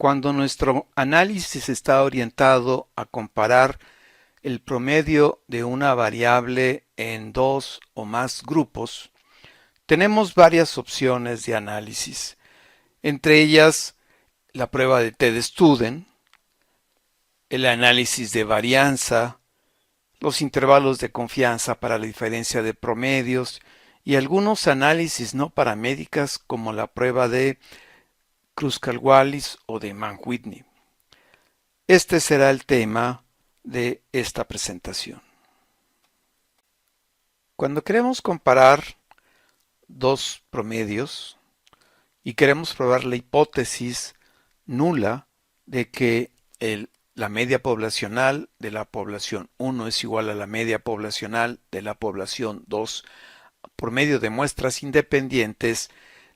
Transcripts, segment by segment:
Cuando nuestro análisis está orientado a comparar el promedio de una variable en dos o más grupos, tenemos varias opciones de análisis, entre ellas la prueba de T-de-Student, el análisis de varianza, los intervalos de confianza para la diferencia de promedios y algunos análisis no paramétricas como la prueba de Kruskal-Wallis o de Mann-Whitney. Este será el tema de esta presentación. Cuando queremos comparar dos promedios y queremos probar la hipótesis nula de que la media poblacional de la población 1 es igual a la media poblacional de la población 2 por medio de muestras independientes,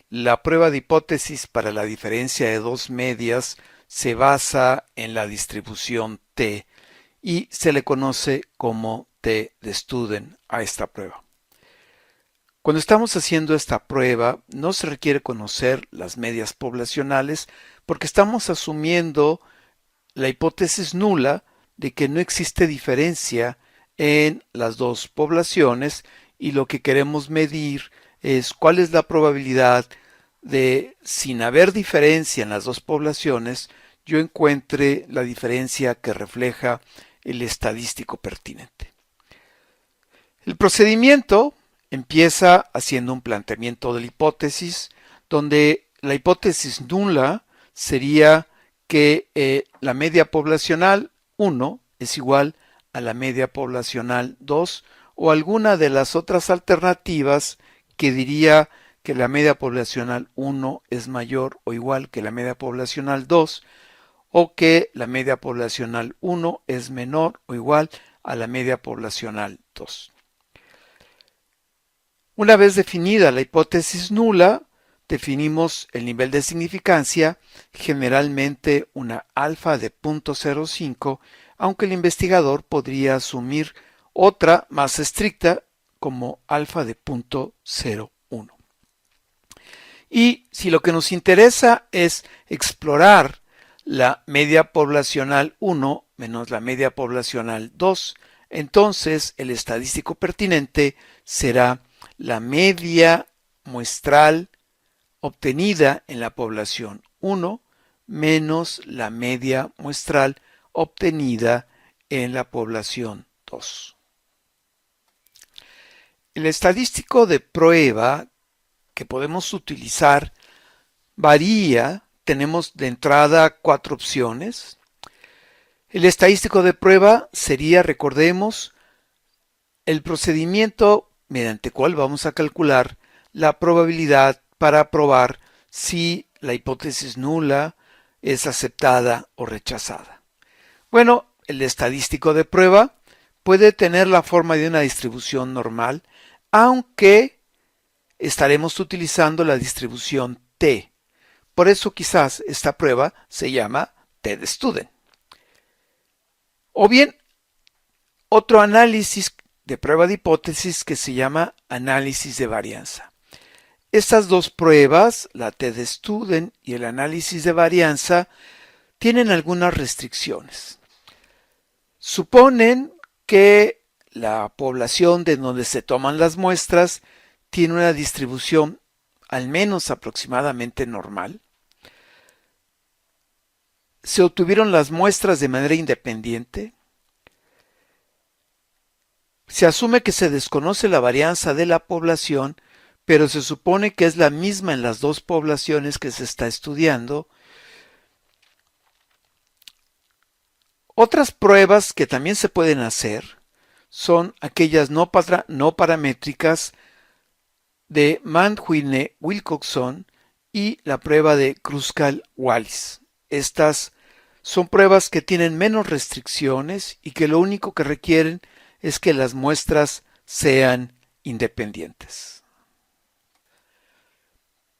la prueba de hipótesis para la diferencia de dos medias se basa en la distribución T y se le conoce como T-de-Student a esta prueba. Cuando estamos haciendo esta prueba, no se requiere conocer las medias poblacionales porque estamos asumiendo la hipótesis nula de que no existe diferencia en las dos poblaciones y lo que queremos medir es cuál es la probabilidad de, sin haber diferencia en las dos poblaciones, yo encuentre la diferencia que refleja el estadístico pertinente. El procedimiento empieza haciendo un planteamiento de la hipótesis, donde la hipótesis nula sería que la media poblacional 1 es igual a la media poblacional 2 o alguna de las otras alternativas que diría que la media poblacional 1 es mayor o igual que la media poblacional 2 o que la media poblacional 1 es menor o igual a la media poblacional 2. Una vez definida la hipótesis nula, definimos el nivel de significancia, generalmente una alfa de 0.05, aunque el investigador podría asumir otra más estricta como alfa de 0.01. Y si lo que nos interesa es explorar la media poblacional 1 menos la media poblacional 2, entonces el estadístico pertinente será la media muestral obtenida en la población 1 menos la media muestral obtenida en la población 2. El estadístico de prueba que podemos utilizar varía. Tenemos de entrada 4 opciones. El estadístico de prueba sería, recordemos, el procedimiento mediante cual vamos a calcular la probabilidad para probar si la hipótesis nula es aceptada o rechazada. Bueno, el estadístico de prueba puede tener la forma de una distribución normal, aunque estaremos utilizando la distribución T. Por eso quizás esta prueba se llama T-de-Student. O bien, otro análisis de prueba de hipótesis que se llama análisis de varianza. Estas dos pruebas, la T-de-Student y el análisis de varianza, tienen algunas restricciones. Suponen que la población de donde se toman las muestras tiene una distribución al menos aproximadamente normal. Se obtuvieron las muestras de manera independiente. Se asume que se desconoce la varianza de la población, pero se supone que es la misma en las dos poblaciones que se está estudiando. Otras pruebas que también se pueden hacer son aquellas no paramétricas de Mann-Whitney-Wilcoxon y la prueba de Kruskal-Wallis. Estas son pruebas que tienen menos restricciones y que lo único que requieren es que las muestras sean independientes.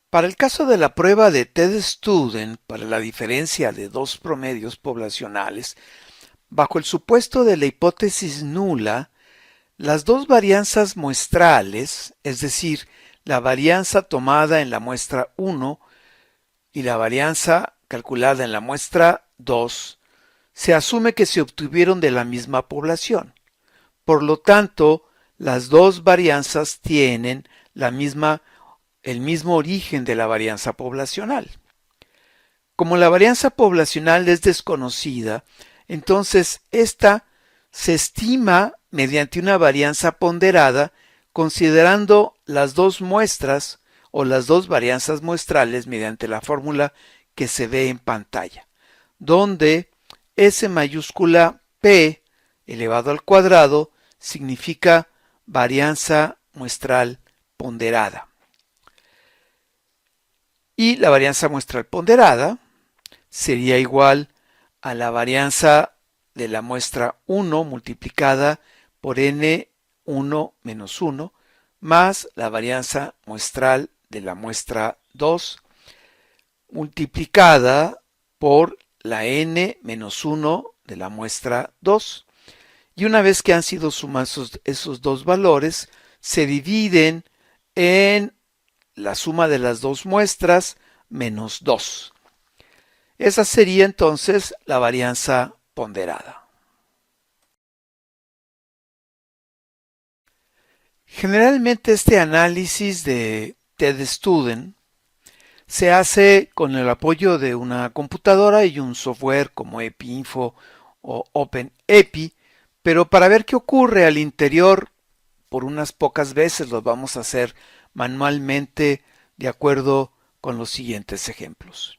Para el caso de la prueba de T-de-Student para la diferencia de dos promedios poblacionales, bajo el supuesto de la hipótesis nula, las dos varianzas muestrales, es decir, la varianza tomada en la muestra 1 y la varianza calculada en la muestra 2 se asume que se obtuvieron de la misma población. Por lo tanto, las dos varianzas tienen el mismo origen de la varianza poblacional. Como la varianza poblacional es desconocida, entonces esta se estima mediante una varianza ponderada considerando las dos muestras o las dos varianzas muestrales mediante la fórmula que se ve en pantalla, donde S mayúscula P elevado al cuadrado significa varianza muestral ponderada. Y la varianza muestral ponderada sería igual a la varianza de la muestra 1 multiplicada por N1 menos 1 más la varianza muestral de la muestra 2 multiplicada por la N menos 1 de la muestra 2. Y una vez que han sido sumados esos dos valores, se dividen en la suma de las dos muestras menos 2. Esa sería entonces la varianza ponderada. Generalmente este análisis de TEDstudent se hace con el apoyo de una computadora y un software como EpiInfo o OpenEpi, pero para ver qué ocurre al interior, por unas pocas veces lo vamos a hacer manualmente de acuerdo con los siguientes ejemplos.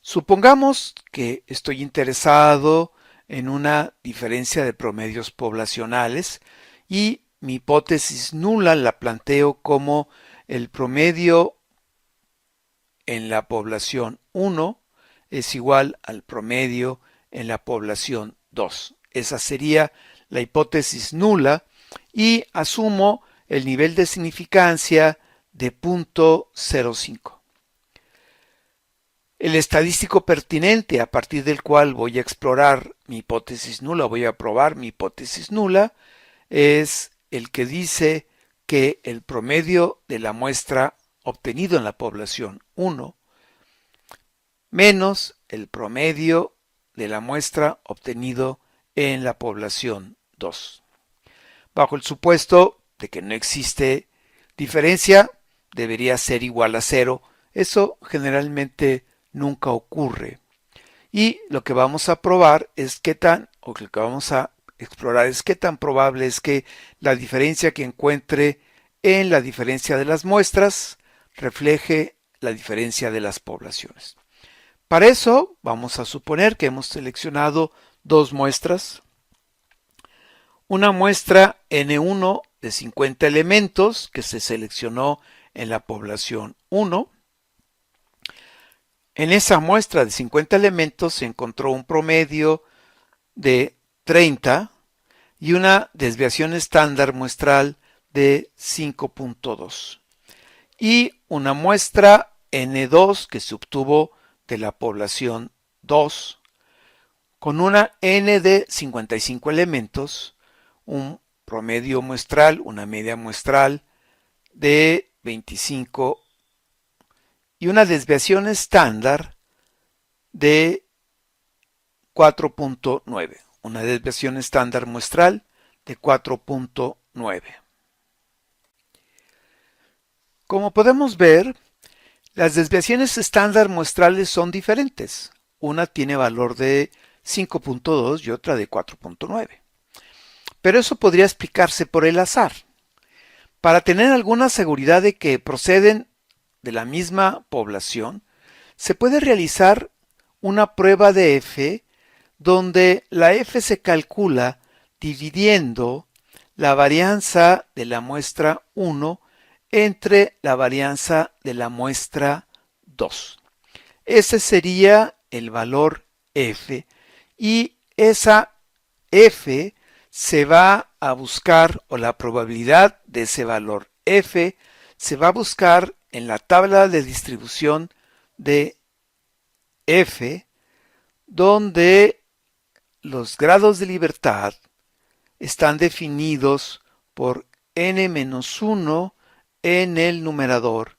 Supongamos que estoy interesado en una diferencia de promedios poblacionales y mi hipótesis nula la planteo como el promedio en la población 1 es igual al promedio en la población 2. Esa sería la hipótesis nula y asumo el nivel de significancia de 0.05. El estadístico pertinente a partir del cual voy a explorar mi hipótesis nula, voy a probar mi hipótesis nula, es el que dice que el promedio de la muestra obtenido en la población 1 menos el promedio de la muestra obtenido en la población 2. Bajo el supuesto de que no existe diferencia, debería ser igual a 0. Eso generalmente nunca ocurre. Y lo que vamos a probar es lo que vamos a explorar es qué tan probable es que la diferencia que encuentre en la diferencia de las muestras refleje la diferencia de las poblaciones. Para eso vamos a suponer que hemos seleccionado dos muestras. Una muestra N1 de 50 elementos que se seleccionó en la población 1. En esa muestra de 50 elementos se encontró un promedio de 30 y una desviación estándar muestral de 5.2. Y una muestra N2 que se obtuvo de la población 2 con una N de 55 elementos, un promedio muestral, una media muestral de 25 y una desviación estándar de 4.9, una desviación estándar muestral de 4.9. Como podemos ver, las desviaciones estándar muestrales son diferentes. Una tiene valor de 5.2 y otra de 4.9. Pero eso podría explicarse por el azar. Para tener alguna seguridad de que proceden de la misma población, se puede realizar una prueba de F donde la F se calcula dividiendo la varianza de la muestra 1 entre la varianza de la muestra 2. Ese sería el valor F y esa F se va a buscar, o la probabilidad de ese valor F se va a buscar en la tabla de distribución de F, donde los grados de libertad están definidos por n-1 en el numerador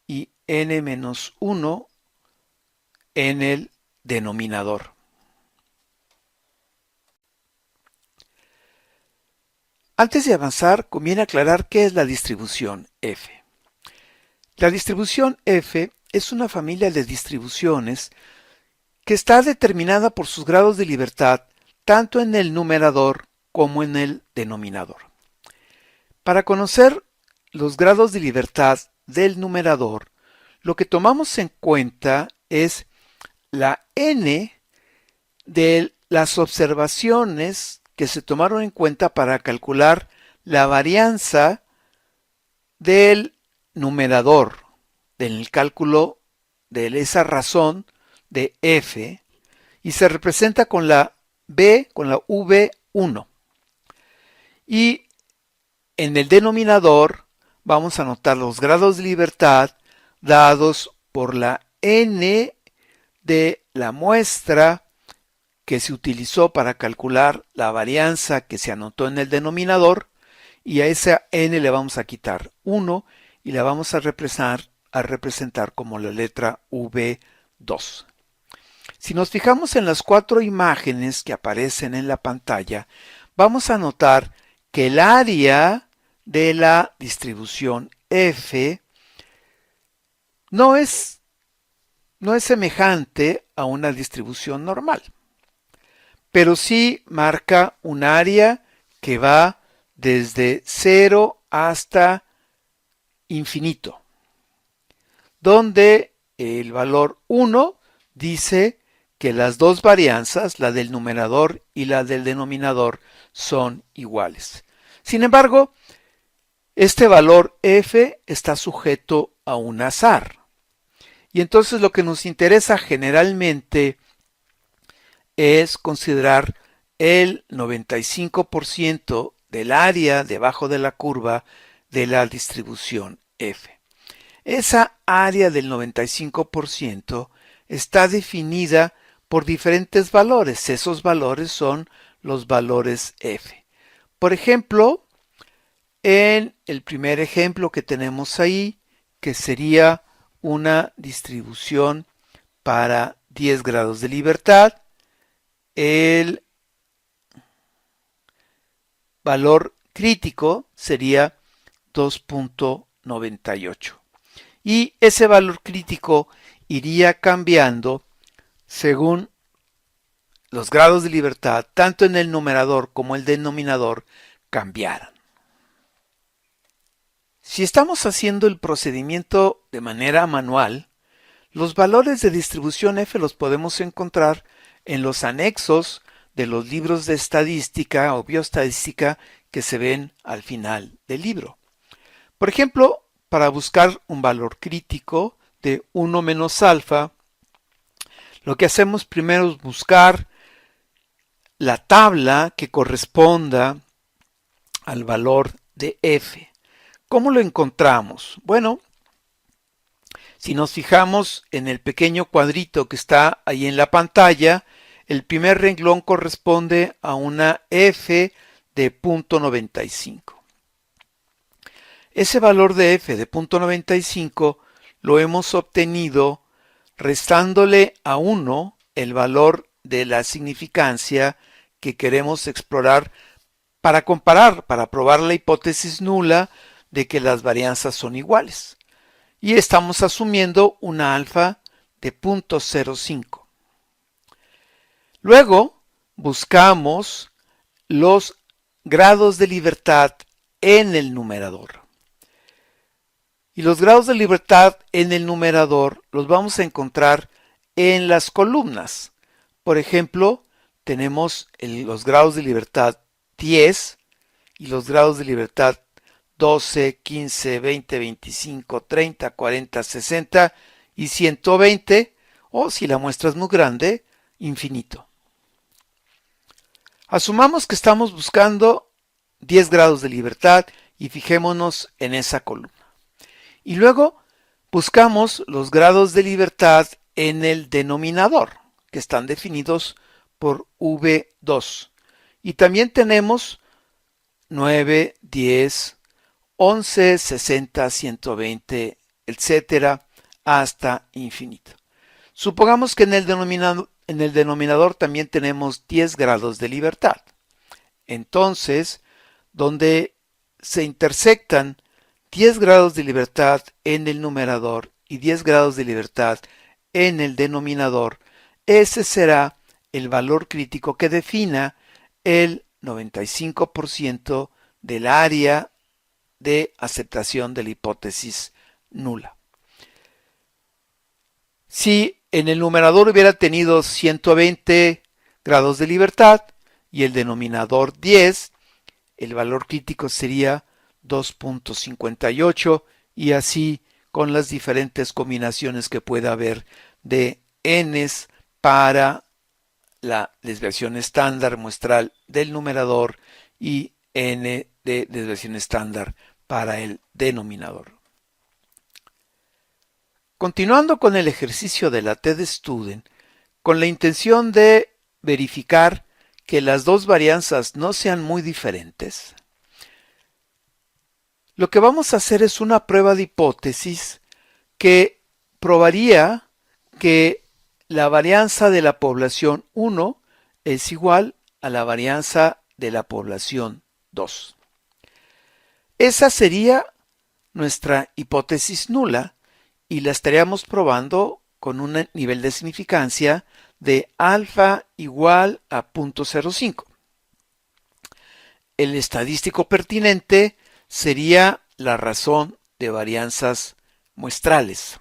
y n-1 en el denominador. Antes de avanzar, conviene aclarar qué es la distribución F. La distribución F es una familia de distribuciones que está determinada por sus grados de libertad tanto en el numerador como en el denominador. Para conocer los grados de libertad del numerador, lo que tomamos en cuenta es la n de las observaciones que se tomaron en cuenta para calcular la varianza del numerador, del cálculo de esa razón de f, y se representa con la b, con la v1. Y en el denominador vamos a anotar los grados de libertad dados por la n de la muestra que se utilizó para calcular la varianza que se anotó en el denominador, y a esa n le vamos a quitar 1 y la vamos a representar como la letra V2. Si nos fijamos en las 4 imágenes que aparecen en la pantalla, vamos a notar que el área de la distribución F no es semejante a una distribución normal, pero sí marca un área que va desde 0 hasta infinito, donde el valor 1 dice que las dos varianzas, la del numerador y la del denominador, son iguales. Sin embargo, este valor f está sujeto a un azar. Y entonces lo que nos interesa generalmente es considerar el 95% del área debajo de la curva de la distribución f. Esa área del 95% está definida por diferentes valores. Esos valores son los valores f. Por ejemplo, en el primer ejemplo que tenemos ahí, que sería una distribución para 10 grados de libertad, el valor crítico sería 2.98. Y ese valor crítico iría cambiando según los grados de libertad, tanto en el numerador como el denominador, cambiaran. Si estamos haciendo el procedimiento de manera manual, los valores de distribución F los podemos encontrar en los anexos de los libros de estadística o bioestadística que se ven al final del libro. Por ejemplo, para buscar un valor crítico de 1 menos alfa, lo que hacemos primero es buscar la tabla que corresponda al valor de f. ¿Cómo lo encontramos? Bueno, si nos fijamos en el pequeño cuadrito que está ahí en la pantalla, el primer renglón corresponde a una f de 0.95. Ese valor de f de 0.95 lo hemos obtenido restándole a 1 el valor de la significancia que queremos explorar para comparar, para probar la hipótesis nula de que las varianzas son iguales. Y estamos asumiendo una alfa de 0.05. Luego buscamos los grados de libertad en el numerador. Y los grados de libertad en el numerador los vamos a encontrar en las columnas. Por ejemplo, tenemos los grados de libertad 10 y los grados de libertad 12, 15, 20, 25, 30, 40, 60 y 120, o si la muestra es muy grande, infinito. Asumamos que estamos buscando 10 grados de libertad y fijémonos en esa columna. Y luego buscamos los grados de libertad en el denominador, que están definidos por V2. Y también tenemos 9, 10, 11, 60, 120, etcétera, hasta infinito. Supongamos que en el denominador también tenemos 10 grados de libertad. Entonces, donde se intersectan 10 grados de libertad en el numerador y 10 grados de libertad en el denominador, ese será el valor crítico que defina el 95% del área de aceptación de la hipótesis nula. Si en el numerador hubiera tenido 120 grados de libertad y el denominador 10, el valor crítico sería 2.58 y así con las diferentes combinaciones que pueda haber de n's para la desviación estándar muestral del numerador y n de desviación estándar para el denominador. Continuando con el ejercicio de la TED-Student, con la intención de verificar que las dos varianzas no sean muy diferentes, lo que vamos a hacer es una prueba de hipótesis que probaría que la varianza de la población 1 es igual a la varianza de la población 2. Esa sería nuestra hipótesis nula y la estaríamos probando con un nivel de significancia de alfa igual a 0.05. El estadístico pertinente sería la razón de varianzas muestrales.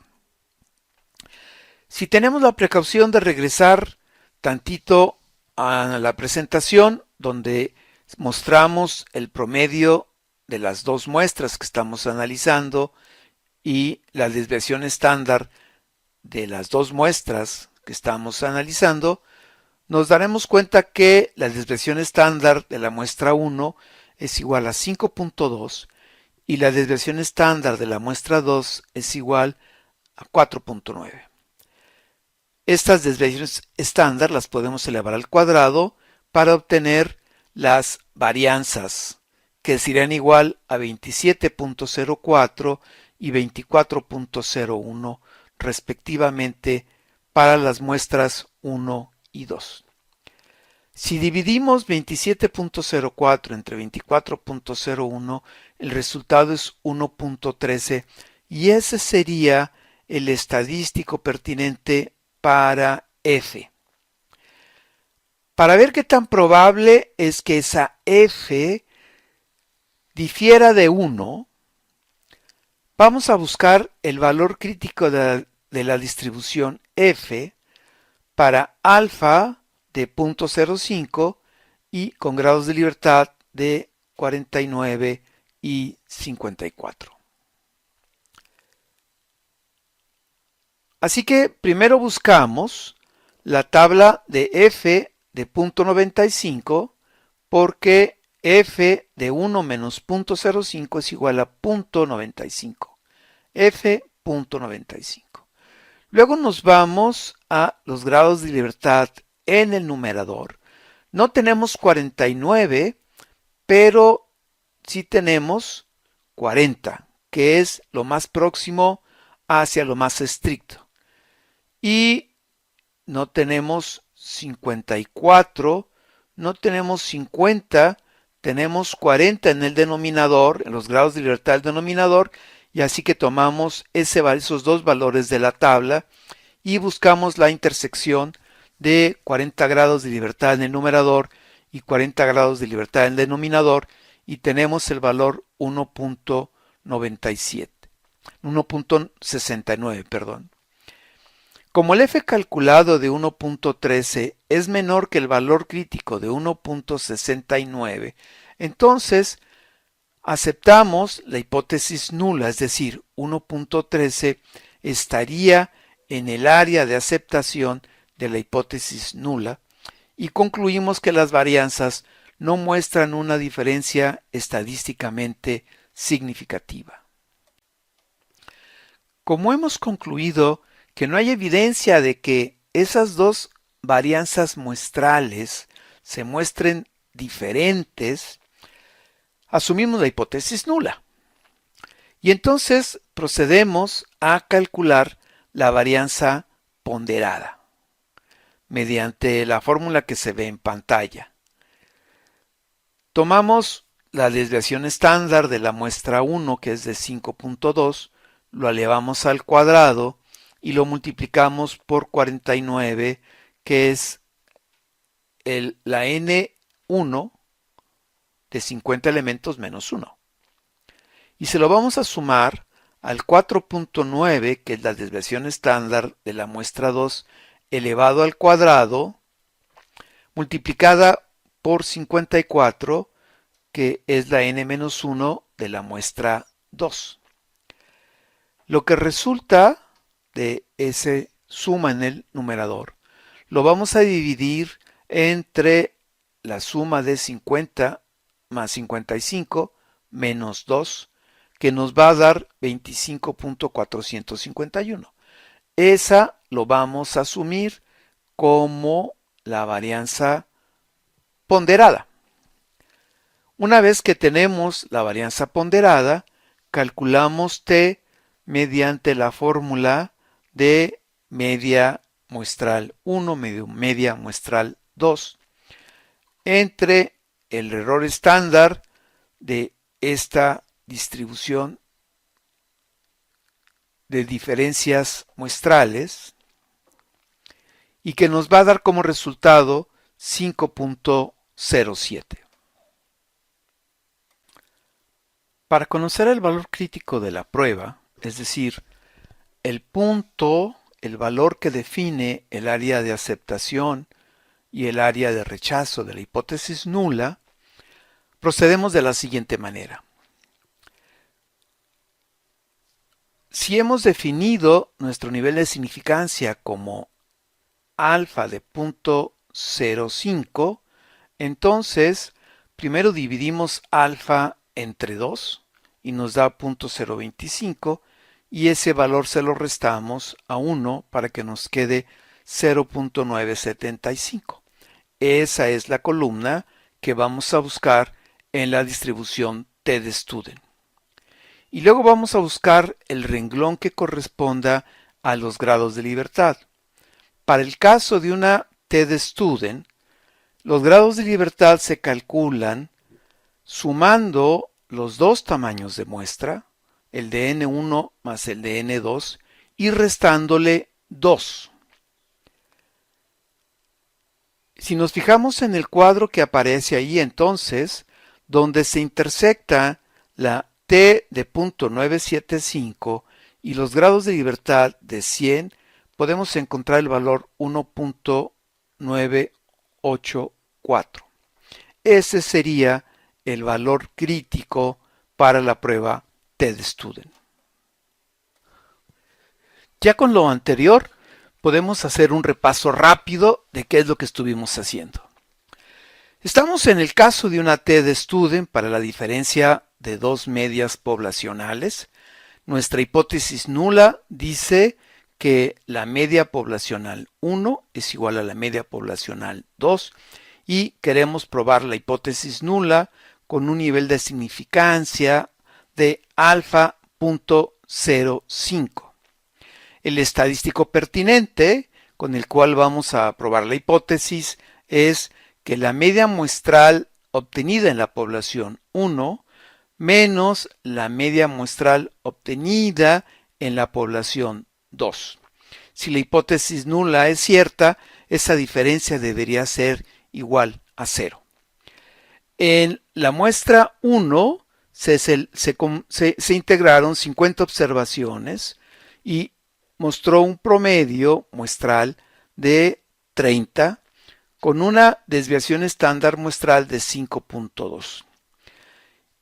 Si tenemos la precaución de regresar tantito a la presentación donde mostramos el promedio de las dos muestras que estamos analizando y la desviación estándar de las dos muestras que estamos analizando, nos daremos cuenta que la desviación estándar de la muestra 1 es igual a 5.2 y la desviación estándar de la muestra 2 es igual a 4.9. Estas desviaciones estándar las podemos elevar al cuadrado para obtener las varianzas, que serían igual a 27.04 y 24.01 respectivamente para las muestras 1 y 2. Si dividimos 27.04 entre 24.01, el resultado es 1.13 y ese sería el estadístico pertinente para f. Para ver qué tan probable es que esa f difiera de 1, vamos a buscar el valor crítico de la distribución f para alfa de 0.05 y con grados de libertad de 49 y 54. Así que primero buscamos la tabla de f de 0.95 porque f de 1 menos 0.05 es igual a 0.95. f.95. Luego nos vamos a los grados de libertad en el numerador. No tenemos 49, pero sí tenemos 40, que es lo más próximo hacia lo más estricto. Y no tenemos 54, no tenemos 50, tenemos 40 en el denominador, en los grados de libertad del denominador, y así que tomamos esos dos valores de la tabla y buscamos la intersección de 40 grados de libertad en el numerador y 40 grados de libertad en el denominador y tenemos el valor 1.69, perdón. Como el f calculado de 1.13 es menor que el valor crítico de 1.69, entonces aceptamos la hipótesis nula, es decir, 1.13 estaría en el área de aceptación de la hipótesis nula y concluimos que las varianzas no muestran una diferencia estadísticamente significativa. Como hemos concluido que no hay evidencia de que esas dos varianzas muestrales se muestren diferentes, asumimos la hipótesis nula. Y entonces procedemos a calcular la varianza ponderada mediante la fórmula que se ve en pantalla. Tomamos la desviación estándar de la muestra 1, que es de 5.2, lo elevamos al cuadrado y lo multiplicamos por 49, que es la N1 de 50 elementos menos 1. Y se lo vamos a sumar al 4.9, que es la desviación estándar de la muestra 2, elevado al cuadrado, multiplicada por 54, que es la n-1 de la muestra 2. Lo que resulta de esa suma en el numerador, lo vamos a dividir entre la suma de 50 más 55 menos 2, que nos va a dar 25.451. Esa lo vamos a asumir como la varianza ponderada. Una vez que tenemos la varianza ponderada, calculamos T mediante la fórmula de media muestral 1, media muestral 2, entre el error estándar de esta distribución de diferencias muestrales y que nos va a dar como resultado 5.07. Para conocer el valor crítico de la prueba, es decir, el punto, el valor que define el área de aceptación y el área de rechazo de la hipótesis nula, procedemos de la siguiente manera. Si hemos definido nuestro nivel de significancia como alfa de 0.05, entonces primero dividimos alfa entre 2 y nos da 0.025 y ese valor se lo restamos a 1 para que nos quede 0.975. Esa es la columna que vamos a buscar en la distribución T de Student. Y luego vamos a buscar el renglón que corresponda a los grados de libertad. Para el caso de una T de Student, los grados de libertad se calculan sumando los dos tamaños de muestra, el de N1 más el de N2, y restándole 2. Si nos fijamos en el cuadro que aparece ahí, entonces, donde se intersecta la T de 0.975 y los grados de libertad de 100, podemos encontrar el valor 1.984. Ese sería el valor crítico para la prueba T de Student. Ya con lo anterior, podemos hacer un repaso rápido de qué es lo que estuvimos haciendo. Estamos en el caso de una T de Student para la diferencia de dos medias poblacionales. Nuestra hipótesis nula dice que la media poblacional 1 es igual a la media poblacional 2 y queremos probar la hipótesis nula con un nivel de significancia de alfa 0.05. El estadístico pertinente con el cual vamos a probar la hipótesis es que la media muestral obtenida en la población 1 menos la media muestral obtenida en la población 2. Si la hipótesis nula es cierta, esa diferencia debería ser igual a 0. En la muestra 1 se integraron 50 observaciones y mostró un promedio muestral de 30 con una desviación estándar muestral de 5.2.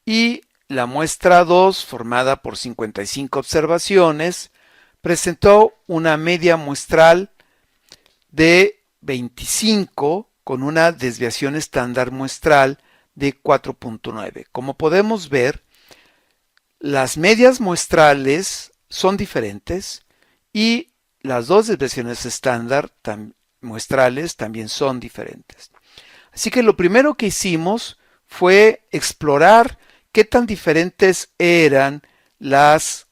Y la muestra 2, formada por 55 observaciones, presentó una media muestral de 25 con una desviación estándar muestral de 4.9. Como podemos ver, las medias muestrales son diferentes y las dos desviaciones estándar muestrales también son diferentes. Así que lo primero que hicimos fue explorar qué tan diferentes eran las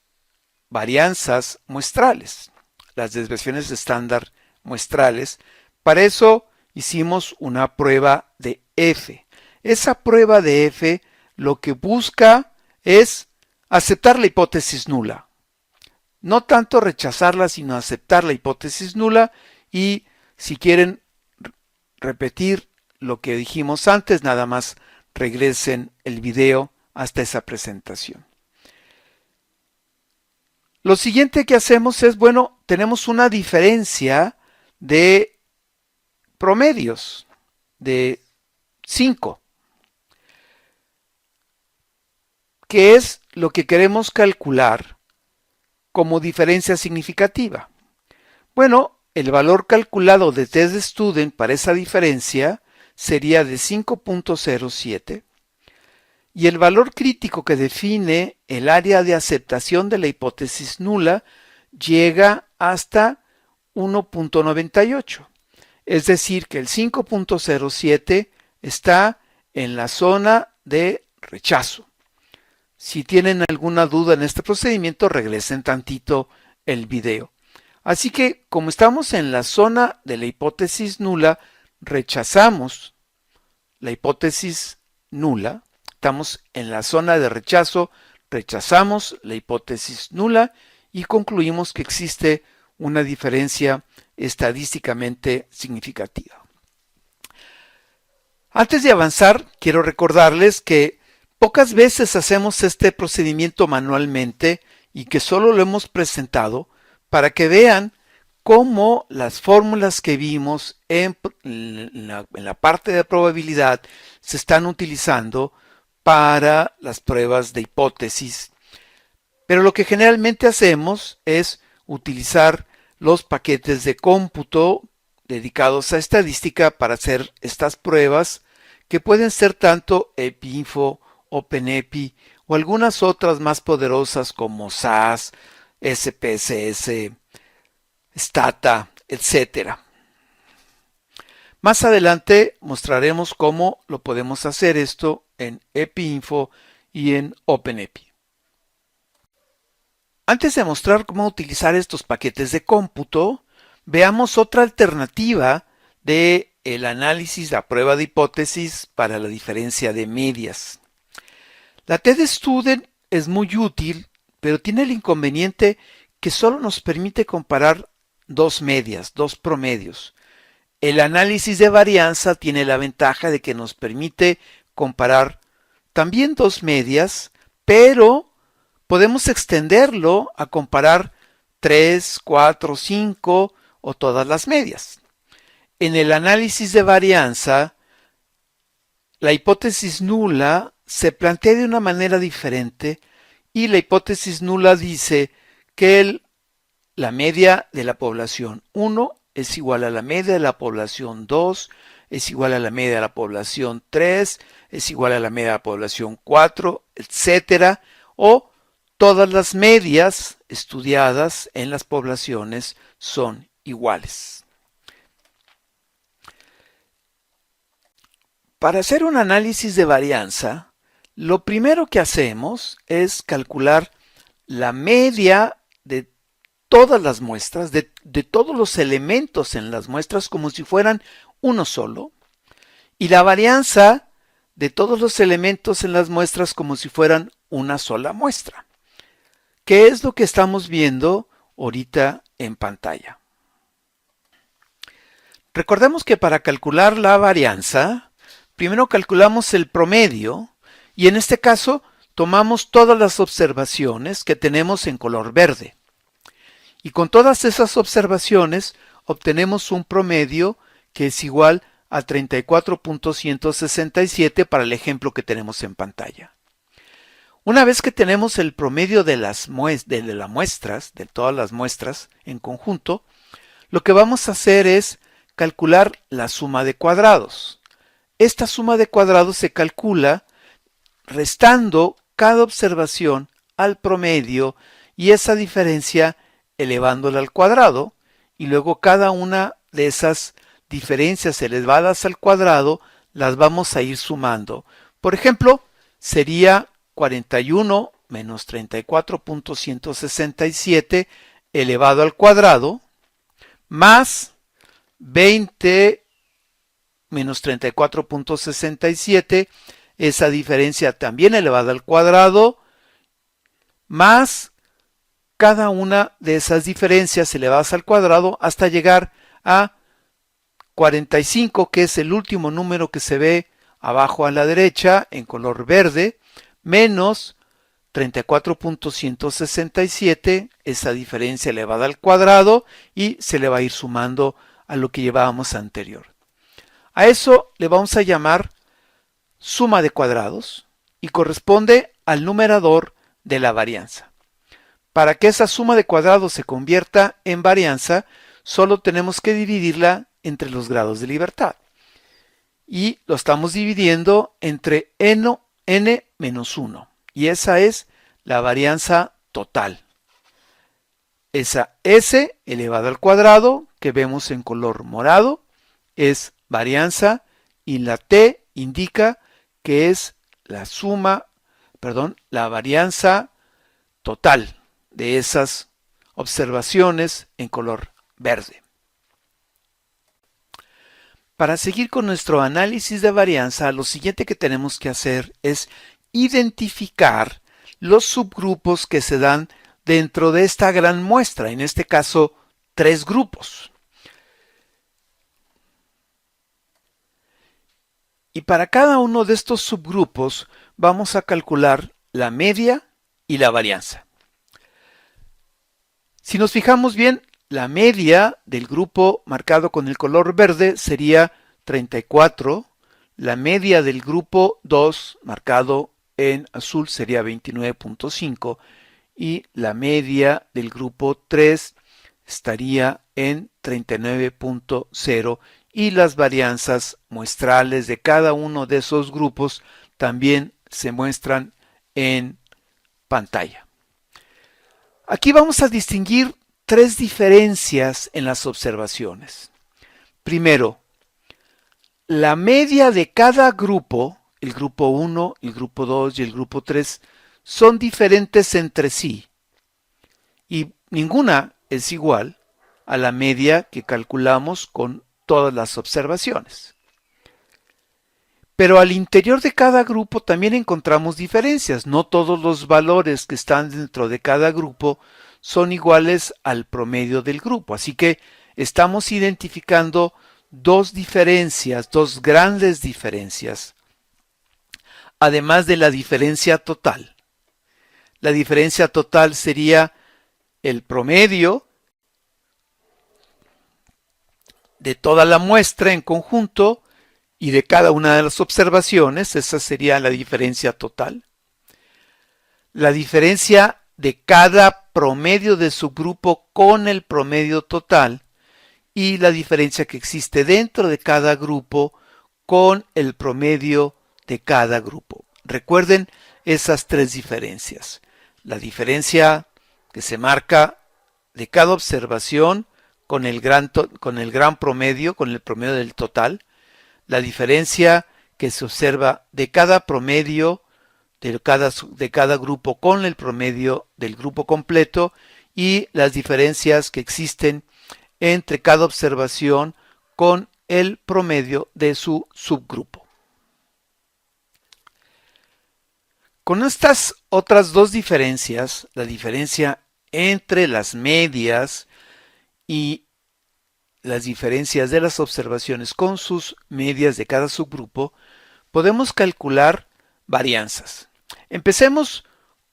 varianzas muestrales. las desviaciones estándar muestrales. Para eso hicimos una prueba de F. Esa prueba de F lo que busca es aceptar la hipótesis nula. No tanto rechazarla, sino aceptar la hipótesis nula. Y si quieren repetir lo que dijimos antes, nada más regresen el video hasta esa presentación. Lo siguiente que hacemos es, bueno, tenemos una diferencia de promedios de 5, que es lo que queremos calcular como diferencia significativa. Bueno, el valor calculado de test student para esa diferencia sería de 5.07 y el valor crítico que define el área de aceptación de la hipótesis nula llega hasta 1.98. Es decir, que el 5.07 está en la zona de rechazo. Si tienen alguna duda en este procedimiento, regresen tantito el video. Así que, como estamos en la zona de la hipótesis nula, rechazamos la hipótesis nula. Estamos en la zona de rechazo, rechazamos la hipótesis nula y concluimos que existe una diferencia estadísticamente significativa. Antes de avanzar, quiero recordarles que pocas veces hacemos este procedimiento manualmente y que solo lo hemos presentado para que vean cómo las fórmulas que vimos en la parte de probabilidad se están utilizando para las pruebas de hipótesis. Pero lo que generalmente hacemos es utilizar los paquetes de cómputo dedicados a estadística para hacer estas pruebas, que pueden ser tanto EpiInfo, OpenEpi o algunas otras más poderosas como SAS, SPSS, Stata, etc. Más adelante mostraremos cómo lo podemos hacer esto en EpiInfo y en OpenEpi. Antes de mostrar cómo utilizar estos paquetes de cómputo, veamos otra alternativa del análisis de la prueba de hipótesis para la diferencia de medias. La test-student es muy útil, pero tiene el inconveniente que solo nos permite comparar dos medias, dos promedios. El análisis de varianza tiene la ventaja de que nos permite comparar también dos medias, pero podemos extenderlo a comparar 3, 4, 5 o todas las medias. En el análisis de varianza, la hipótesis nula se plantea de una manera diferente y la hipótesis nula dice que la media de la población 1 es igual a la media de la población 2, es igual a la media de la población 3, es igual a la media de la población 4, etc. O todas las medias estudiadas en las poblaciones son iguales. Para hacer un análisis de varianza, lo primero que hacemos es calcular la media de todas las muestras, de todos los elementos en las muestras como si fueran uno solo, y la varianza de todos los elementos en las muestras como si fueran una sola muestra. ¿Qué es lo que estamos viendo ahorita en pantalla? Recordemos que para calcular la varianza, primero calculamos el promedio y en este caso tomamos todas las observaciones que tenemos en color verde. Y con todas esas observaciones obtenemos un promedio que es igual a 34.167 para el ejemplo que tenemos en pantalla. Una vez que tenemos el promedio de las muestras, de todas las muestras en conjunto, lo que vamos a hacer es calcular la suma de cuadrados. Esta suma de cuadrados se calcula restando cada observación al promedio y esa diferencia elevándola al cuadrado, y luego cada una de esas diferencias elevadas al cuadrado las vamos a ir sumando. Por ejemplo, sería 41 menos 34.167 elevado al cuadrado, más 20 menos 34.67, esa diferencia también elevada al cuadrado, más cada una de esas diferencias elevadas al cuadrado hasta llegar a 45, que es el último número que se ve abajo a la derecha en color verde, menos 34.167, esa diferencia elevada al cuadrado, y se le va a ir sumando a lo que llevábamos anterior. A eso le vamos a llamar suma de cuadrados y corresponde al numerador de la varianza. Para que esa suma de cuadrados se convierta en varianza, solo tenemos que dividirla entre los grados de libertad. Y lo estamos dividiendo entre n menos 1. Y esa es la varianza total. Esa s elevada al cuadrado, que vemos en color morado, es varianza, y la t indica que es la varianza total de esas observaciones en color verde. Para seguir con nuestro análisis de varianza, lo siguiente que tenemos que hacer es identificar los subgrupos que se dan dentro de esta gran muestra, en este caso 3 grupos. Y para cada uno de estos subgrupos vamos a calcular la media y la varianza. Si nos fijamos bien, la media del grupo marcado con el color verde sería 34, la media del grupo 2 marcado en azul sería 29.5 y la media del grupo 3 estaría en 39.0 y las varianzas muestrales de cada uno de esos grupos también se muestran en pantalla. Aquí vamos a distinguir 3 diferencias en las observaciones. Primero, la media de cada grupo, el grupo 1, el grupo 2 y el grupo 3, son diferentes entre sí y ninguna es igual a la media que calculamos con todas las observaciones. Pero al interior de cada grupo también encontramos diferencias. No todos los valores que están dentro de cada grupo son iguales al promedio del grupo. Así que estamos identificando 2 diferencias, 2 grandes diferencias, además de la diferencia total. La diferencia total sería el promedio de toda la muestra en conjunto y de cada una de las observaciones. Esa sería la diferencia total. La diferencia de cada promedio de subgrupo con el promedio total y la diferencia que existe dentro de cada grupo con el promedio de cada grupo. Recuerden esas 3 diferencias. La diferencia que se marca de cada observación con el gran promedio, con el promedio del total. La diferencia que se observa de cada promedio de cada grupo con el promedio del grupo completo y las diferencias que existen entre cada observación con el promedio de su subgrupo. Con estas otras 2 diferencias, la diferencia entre las medias y las diferencias de las observaciones con sus medias de cada subgrupo, podemos calcular varianzas. Empecemos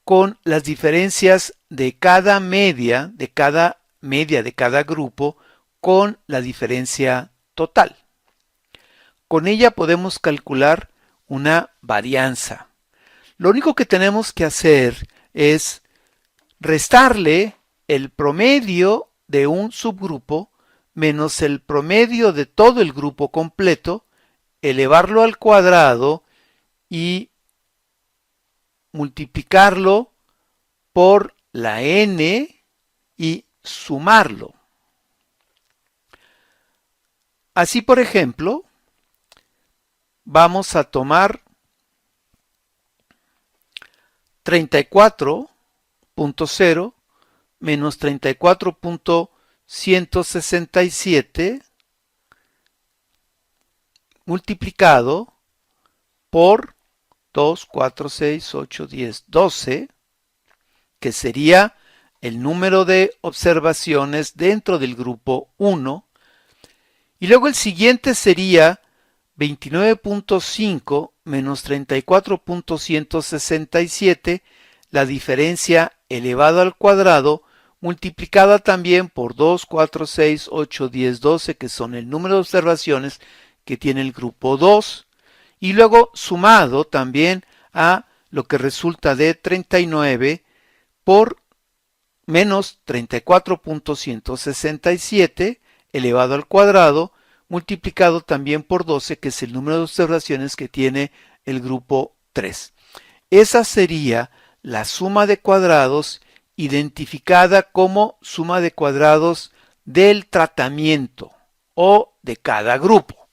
con las diferencias de cada media de cada grupo con la diferencia total. Con ella podemos calcular una varianza. Lo único que tenemos que hacer es restarle el promedio de un subgrupo menos el promedio de todo el grupo completo, elevarlo al cuadrado y multiplicarlo por la n y sumarlo. Así, por ejemplo, vamos a tomar 34.0 menos 34.0 167 multiplicado por 2, 4, 6, 8, 10, 12, que sería el número de observaciones dentro del grupo 1. Y luego el siguiente sería 29.5 menos 34.167, la diferencia elevado al cuadrado, multiplicada también por 2, 4, 6, 8, 10, 12, que son el número de observaciones que tiene el grupo 2, y luego sumado también a lo que resulta de 39 por menos 34.167 elevado al cuadrado, multiplicado también por 12, que es el número de observaciones que tiene el grupo 3. Esa sería la suma de cuadrados identificada como suma de cuadrados del tratamiento o de cada grupo.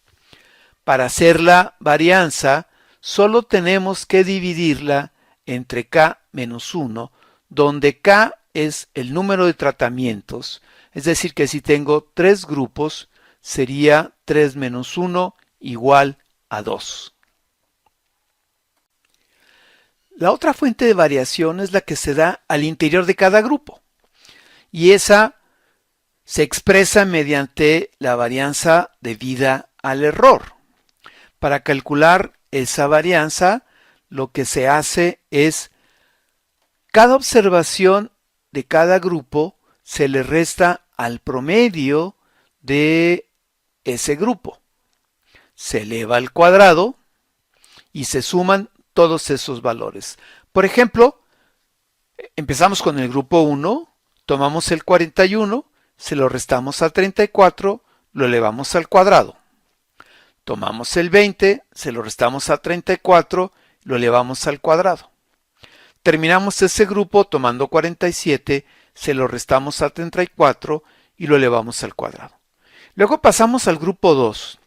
Para hacer la varianza, solo tenemos que dividirla entre K menos 1, donde K es el número de tratamientos, es decir que si tengo 3 grupos, sería 3 menos 1 igual a 2. La otra fuente de variación es la que se da al interior de cada grupo, y esa se expresa mediante la varianza debida al error. Para calcular esa varianza, lo que se hace es cada observación de cada grupo se le resta al promedio de ese grupo. Se eleva al cuadrado y se suman todos esos valores. Por ejemplo, empezamos con el grupo 1, tomamos el 41, se lo restamos al 34, lo elevamos al cuadrado. Tomamos el 20, se lo restamos a 34, lo elevamos al cuadrado. Terminamos ese grupo tomando 47, se lo restamos a 34 y lo elevamos al cuadrado. Luego pasamos al grupo 2.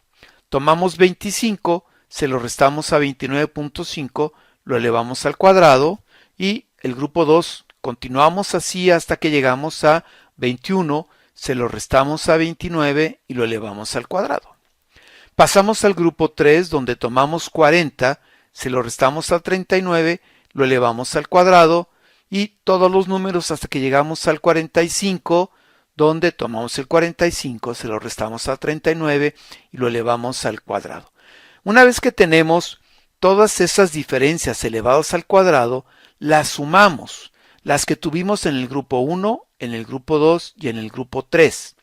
Tomamos 25, se lo restamos a 29.5, lo elevamos al cuadrado y el grupo 2 continuamos así hasta que llegamos a 21, se lo restamos a 29 y lo elevamos al cuadrado. Pasamos al grupo 3 donde tomamos 40, se lo restamos a 39, lo elevamos al cuadrado y todos los números hasta que llegamos al 45, donde tomamos el 45, se lo restamos a 39 y lo elevamos al cuadrado. Una vez que tenemos todas esas diferencias elevadas al cuadrado, las sumamos, las que tuvimos en el grupo 1, en el grupo 2 y en el grupo 3.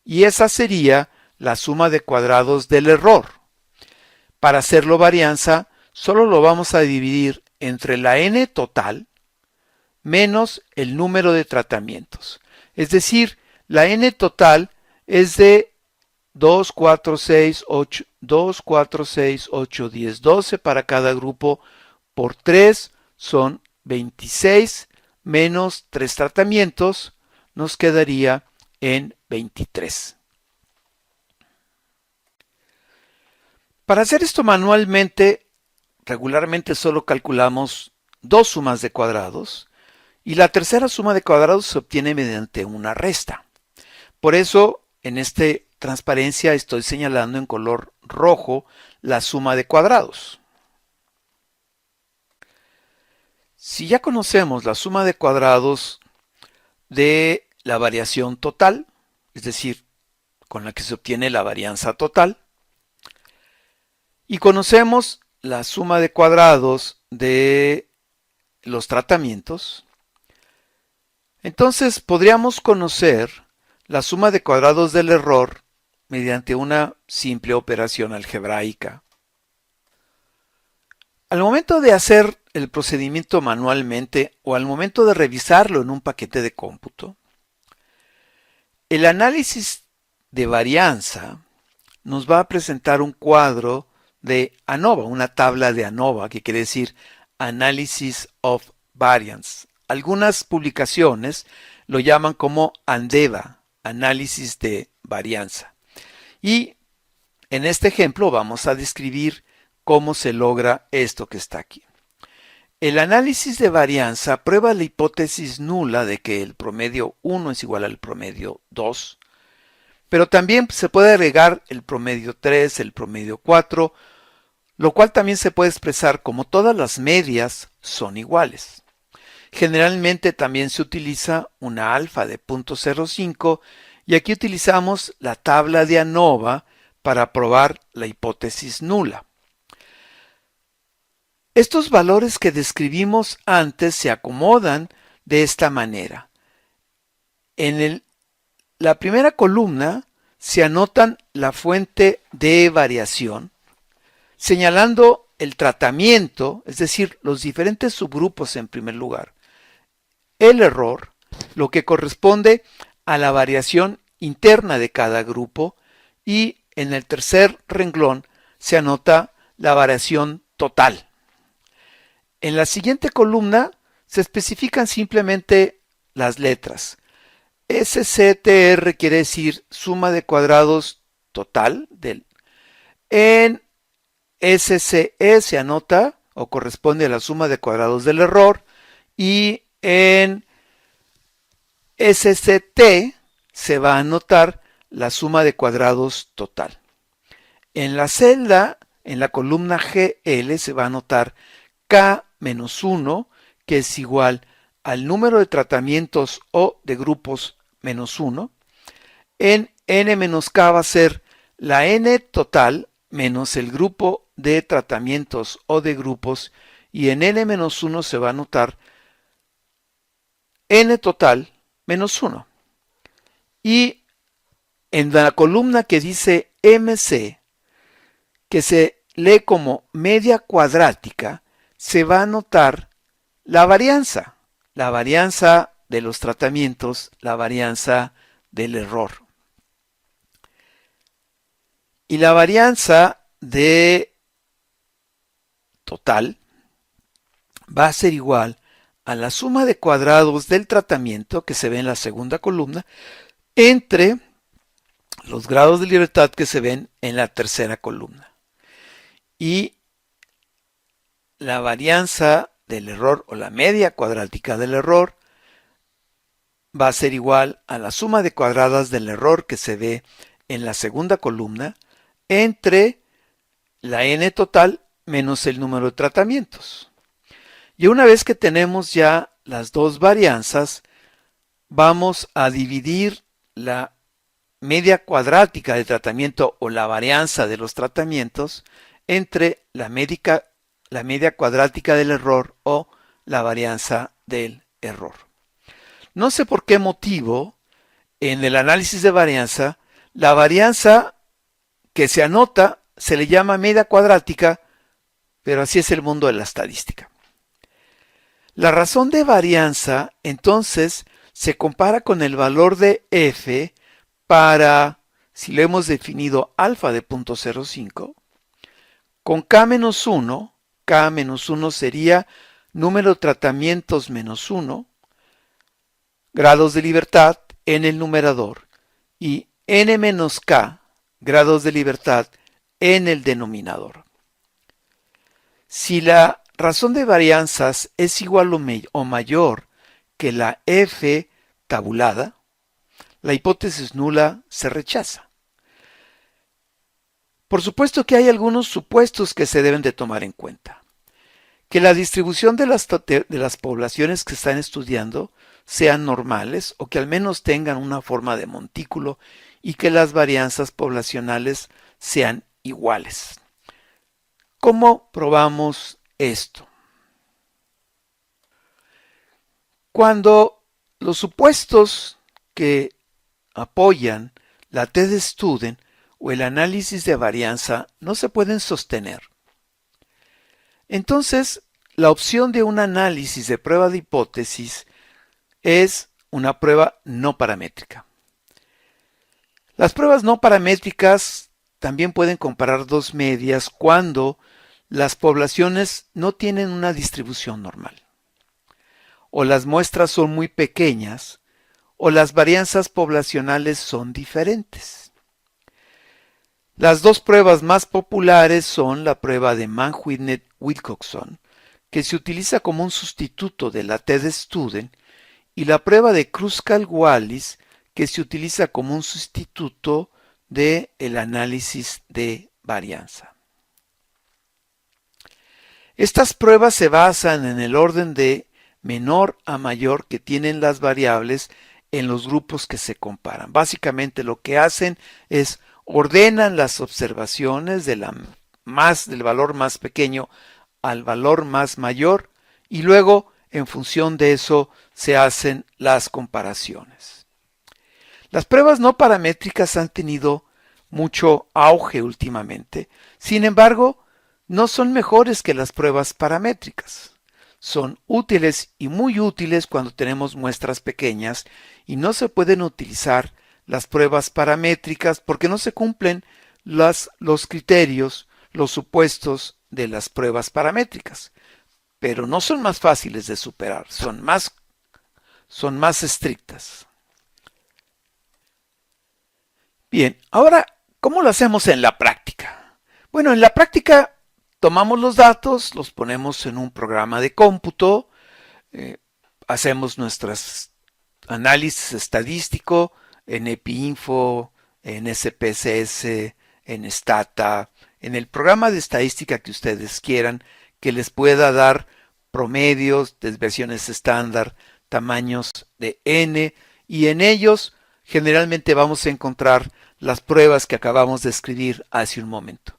Y esa sería la suma de cuadrados del error. Para hacerlo varianza, solo lo vamos a dividir entre la n total menos el número de tratamientos. Es decir, la n total es de 2, 4, 6, 8, 2, 4, 6, 8, 10, 12 para cada grupo, por 3 son 26, menos 3 tratamientos, nos quedaría en 23. Para hacer esto manualmente, regularmente solo calculamos 2 sumas de cuadrados y la tercera suma de cuadrados se obtiene mediante una resta. Por eso, en esta transparencia estoy señalando en color rojo la suma de cuadrados. Si ya conocemos la suma de cuadrados de la variación total, es decir, con la que se obtiene la varianza total, y conocemos la suma de cuadrados de los tratamientos, entonces podríamos conocer la suma de cuadrados del error mediante una simple operación algebraica. Al momento de hacer el procedimiento manualmente o al momento de revisarlo en un paquete de cómputo, el análisis de varianza nos va a presentar un cuadro de ANOVA, una tabla de ANOVA, que quiere decir Analysis of Variance. Algunas publicaciones lo llaman como ANDEVA, análisis de varianza. Y en este ejemplo vamos a describir cómo se logra esto que está aquí. El análisis de varianza prueba la hipótesis nula de que el promedio 1 es igual al promedio 2, pero también se puede agregar el promedio 3, el promedio 4, lo cual también se puede expresar como todas las medias son iguales. Generalmente también se utiliza una alfa de 0.05 y aquí utilizamos la tabla de ANOVA para probar la hipótesis nula. Estos valores que describimos antes se acomodan de esta manera. En la primera columna se anotan la fuente de variación, señalando el tratamiento, es decir, los diferentes subgrupos en primer lugar, el error, lo que corresponde a la variación interna de cada grupo, y en el tercer renglón se anota la variación total. En la siguiente columna se especifican simplemente las letras. SCTR quiere decir suma de cuadrados total. En SCE se anota o corresponde a la suma de cuadrados del error, y en SCT se va a anotar la suma de cuadrados total. En la celda, en la columna GL, se va a anotar K-1, que es igual al número de tratamientos o de grupos menos 1. En N-K va a ser la N total menos el grupo de tratamientos o de grupos, y en N-1 se va a anotar N total menos 1. Y en la columna que dice MC, que se lee como media cuadrática, se va a anotar la varianza de los tratamientos, la varianza del error. Y la varianza de total va a ser igual a la suma de cuadrados del tratamiento, que se ve en la segunda columna, entre los grados de libertad que se ven en la tercera columna. Y la varianza del error o la media cuadrática del error va a ser igual a la suma de cuadradas del error que se ve en la segunda columna entre la n total menos el número de tratamientos. Y una vez que tenemos ya las dos varianzas, vamos a dividir la media cuadrática del tratamiento o la varianza de los tratamientos entre la media cuadrática del error o la varianza del error. No sé por qué motivo en el análisis de varianza, la varianza que se anota se le llama media cuadrática, pero así es el mundo de la estadística. La razón de varianza entonces se compara con el valor de f para, si lo hemos definido alfa de 0.05, con k-1, k-1 sería número de tratamientos menos 1, grados de libertad en el numerador, y n-k, grados de libertad en el denominador. Si la razón de varianzas es igual o mayor que la f tabulada, la hipótesis nula se rechaza. Por supuesto que hay algunos supuestos que se deben de tomar en cuenta. Que la distribución de las poblaciones que están estudiando sean normales o que al menos tengan una forma de montículo, y que las varianzas poblacionales sean iguales. ¿Cómo probamos esto? Cuando los supuestos que apoyan la t-de-Student o el análisis de varianza no se pueden sostener, entonces la opción de un análisis de prueba de hipótesis es una prueba no paramétrica. Las pruebas no paramétricas también pueden comparar dos medias cuando las poblaciones no tienen una distribución normal, o las muestras son muy pequeñas, o las varianzas poblacionales son diferentes. Las dos pruebas más populares son la prueba de Mann-Whitney-Wilcoxon, que se utiliza como un sustituto de la t-de-Student, y la prueba de Kruskal-Wallis, que se utiliza como un sustituto del análisis de varianza. Estas pruebas se basan en el orden de menor a mayor que tienen las variables en los grupos que se comparan. Básicamente lo que hacen es ordenan las observaciones del valor más pequeño al valor más mayor y luego en función de eso se hacen las comparaciones. Las pruebas no paramétricas han tenido mucho auge últimamente. Sin embargo, no son mejores que las pruebas paramétricas. Son útiles y muy útiles cuando tenemos muestras pequeñas y no se pueden utilizar las pruebas paramétricas porque no se cumplen los criterios, los supuestos de las pruebas paramétricas. Pero no son más fáciles de superar, son más estrictas. Bien, ahora, ¿cómo lo hacemos en la práctica? Bueno, en la práctica tomamos los datos, los ponemos en un programa de cómputo, hacemos nuestros análisis estadístico en EpiInfo, en SPSS, en Stata, en el programa de estadística que ustedes quieran, que les pueda dar promedios, desviaciones estándar, tamaños de n, y en ellos generalmente vamos a encontrar las pruebas que acabamos de escribir hace un momento.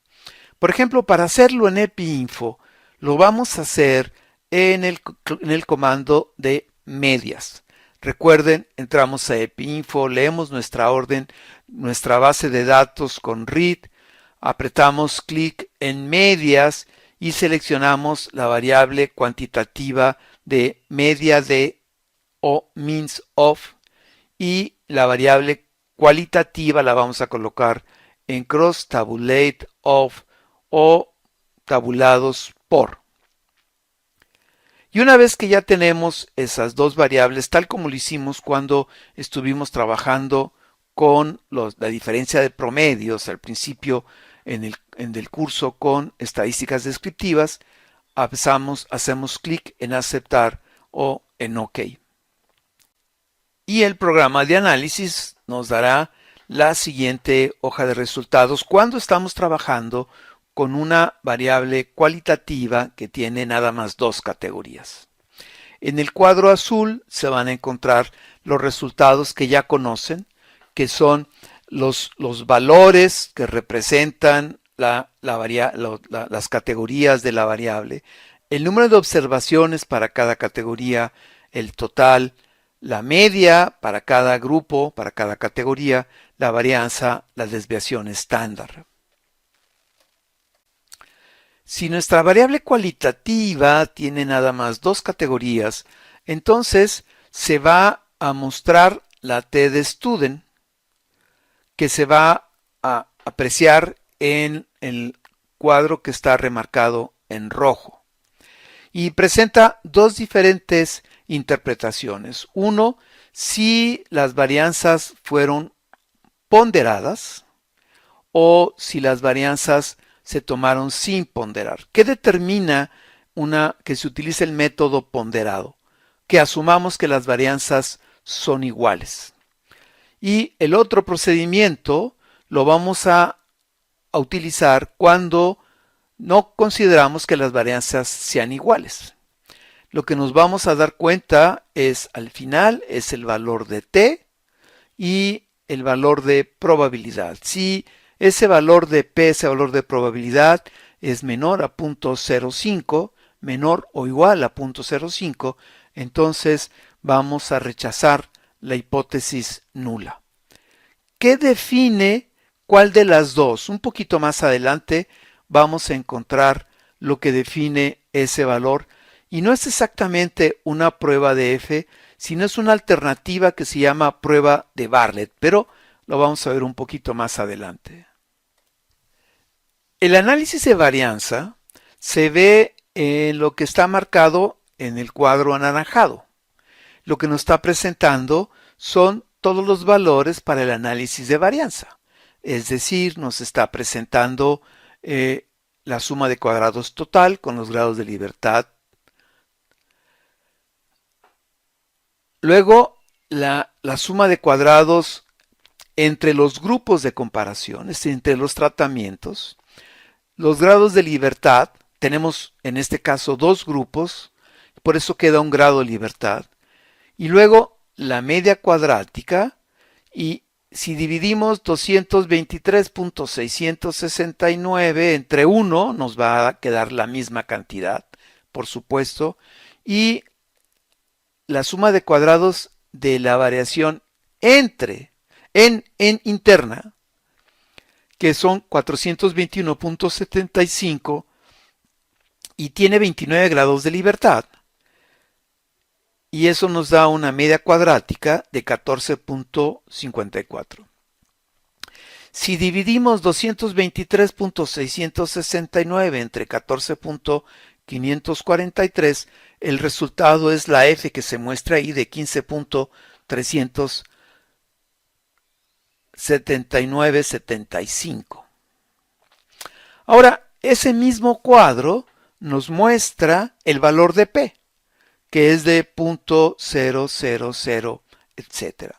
Por ejemplo, para hacerlo en EpiInfo, lo vamos a hacer en el comando de medias. Recuerden, entramos a EpiInfo, leemos nuestra orden, nuestra base de datos con read, apretamos clic en medias y seleccionamos la variable cuantitativa de media de o means of, y la variable cualitativa la vamos a colocar en cross tabulate of o tabulados por. Y una vez que ya tenemos esas dos variables, tal como lo hicimos cuando estuvimos trabajando con la diferencia de promedios al principio en el curso con estadísticas descriptivas, hacemos clic en aceptar o en OK. Y el programa de análisis nos dará la siguiente hoja de resultados cuando estamos trabajando con una variable cualitativa que tiene nada más dos categorías. En el cuadro azul se van a encontrar los resultados que ya conocen, que son los valores que representan las categorías de la variable, el número de observaciones para cada categoría, el total, la media para cada grupo, para cada categoría, la varianza, la desviación estándar. Si nuestra variable cualitativa tiene nada más dos categorías, entonces se va a mostrar la t-de-Student, que se va a apreciar en el cuadro que está remarcado en rojo. Y presenta dos diferentes interpretaciones. Uno, si las varianzas fueron ponderadas o si las varianzas se tomaron sin ponderar. ¿Qué determina que se utilice el método ponderado? Que asumamos que las varianzas son iguales. Y el otro procedimiento lo vamos a utilizar cuando no consideramos que las varianzas sean iguales. Lo que nos vamos a dar cuenta es, al final, es el valor de t y el valor de probabilidad. Si ese valor de p, ese valor de probabilidad, es menor a 0.05, menor o igual a 0.05, entonces vamos a rechazar la hipótesis nula. ¿Qué define cuál de las dos? Un poquito más adelante vamos a encontrar lo que define ese valor, y no es exactamente una prueba de F, sino es una alternativa que se llama prueba de Bartlett, pero lo vamos a ver un poquito más adelante. El análisis de varianza se ve en lo que está marcado en el cuadro anaranjado. Lo que nos está presentando son todos los valores para el análisis de varianza. Es decir, nos está presentando la suma de cuadrados total con los grados de libertad Luego, la suma de cuadrados entre los grupos de comparación, es decir, entre los tratamientos. Los grados de libertad, tenemos en este caso dos grupos, por eso queda un grado de libertad. Y luego la media cuadrática, y si dividimos 223.669 entre 1, nos va a quedar la misma cantidad, por supuesto, y la suma de cuadrados de la variación en interna, que son 421.75 y tiene 29 grados de libertad. Y eso nos da una media cuadrática de 14.54. Si dividimos 223.669 entre 14.543, el resultado es la F que se muestra ahí de 15.379,75. Ahora, ese mismo cuadro nos muestra el valor de P, que es de 0.000, etc.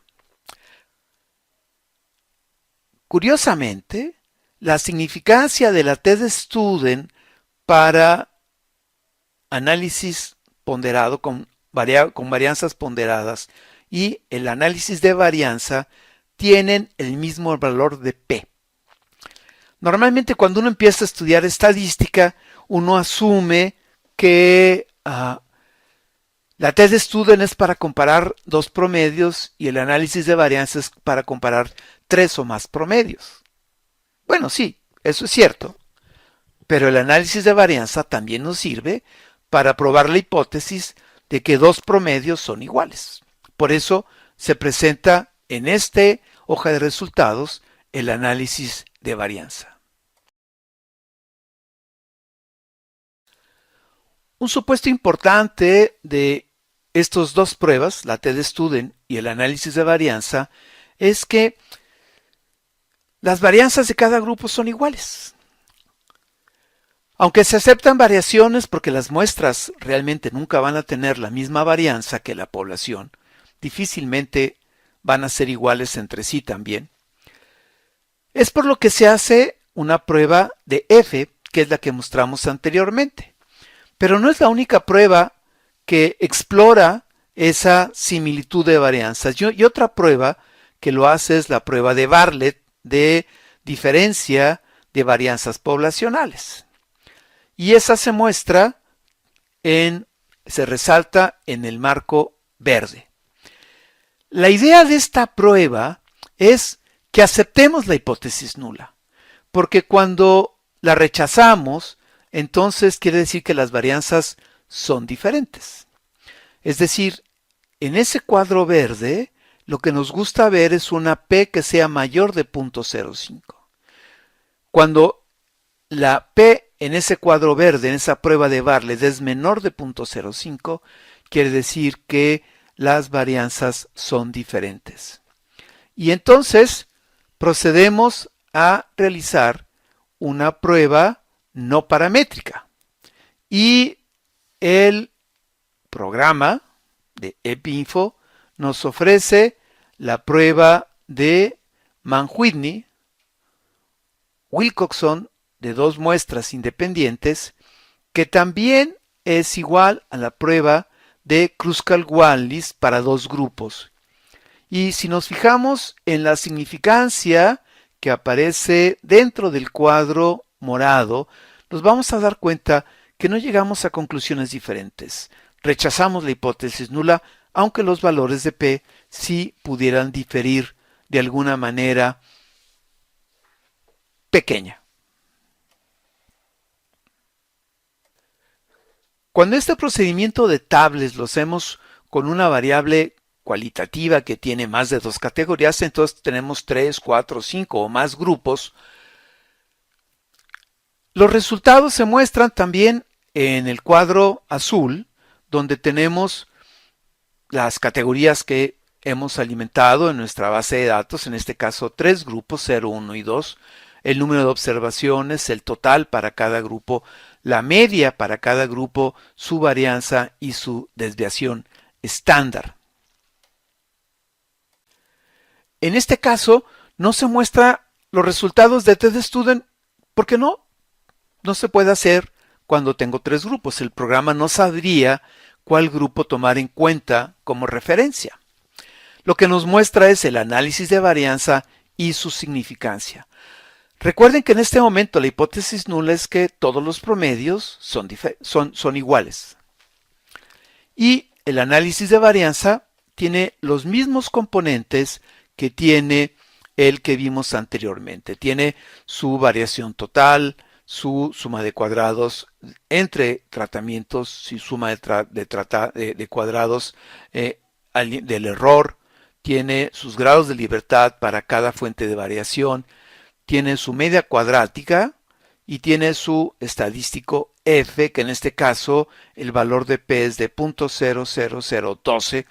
Curiosamente, la significancia de la t-de-Student para análisis ponderado con varianzas ponderadas y el análisis de varianza tienen el mismo valor de P. Normalmente cuando uno empieza a estudiar estadística, uno asume que la t-de-Student es para comparar dos promedios y el análisis de varianza es para comparar tres o más promedios. Bueno, sí, eso es cierto, pero el análisis de varianza también nos sirve para probar la hipótesis de que dos promedios son iguales. Por eso se presenta en esta hoja de resultados el análisis de varianza. Un supuesto importante de estas dos pruebas, la t-de-Student y el análisis de varianza, es que las varianzas de cada grupo son iguales. Aunque se aceptan variaciones porque las muestras realmente nunca van a tener la misma varianza que la población, difícilmente van a ser iguales entre sí también. Es por lo que se hace una prueba de F, que es la que mostramos anteriormente. Pero no es la única prueba que explora esa similitud de varianzas. Y otra prueba que lo hace es la prueba de Bartlett de diferencia de varianzas poblacionales. Y esa se muestra se resalta en el marco verde. La idea de esta prueba es que aceptemos la hipótesis nula, porque cuando la rechazamos, entonces quiere decir que las varianzas son diferentes. Es decir, en ese cuadro verde, lo que nos gusta ver es una P que sea mayor de 0.05. Cuando la P en ese cuadro verde, en esa prueba de Bartlett, es menor de 0.05, quiere decir que las varianzas son diferentes. Y entonces procedemos a realizar una prueba no paramétrica. Y el programa de EPINFO nos ofrece la prueba de Mann-Whitney, Wilcoxon, de dos muestras independientes, que también es igual a la prueba de Kruskal-Wallis para dos grupos. Y si nos fijamos en la significancia que aparece dentro del cuadro morado, nos vamos a dar cuenta que no llegamos a conclusiones diferentes. Rechazamos la hipótesis nula, aunque los valores de P sí pudieran diferir de alguna manera pequeña. Cuando este procedimiento de tables lo hacemos con una variable cualitativa que tiene más de dos categorías, entonces tenemos 3, 4, 5 o más grupos. Los resultados se muestran también en el cuadro azul, donde tenemos las categorías que hemos alimentado en nuestra base de datos, en este caso 3 grupos, 0, 1 y 2, el número de observaciones, el total para cada grupo, la media para cada grupo, su varianza y su desviación estándar. En este caso, no se muestra los resultados de test-student porque no se puede hacer cuando tengo tres grupos. El programa no sabría cuál grupo tomar en cuenta como referencia. Lo que nos muestra es el análisis de varianza y su significancia. Recuerden que en este momento la hipótesis nula es que todos los promedios son iguales. Y el análisis de varianza tiene los mismos componentes que tiene el que vimos anteriormente. Tiene su variación total, su suma de cuadrados entre tratamientos, su suma de cuadrados del error, tiene sus grados de libertad para cada fuente de variación, tiene su media cuadrática y tiene su estadístico F, que en este caso el valor de P es de 0.00012,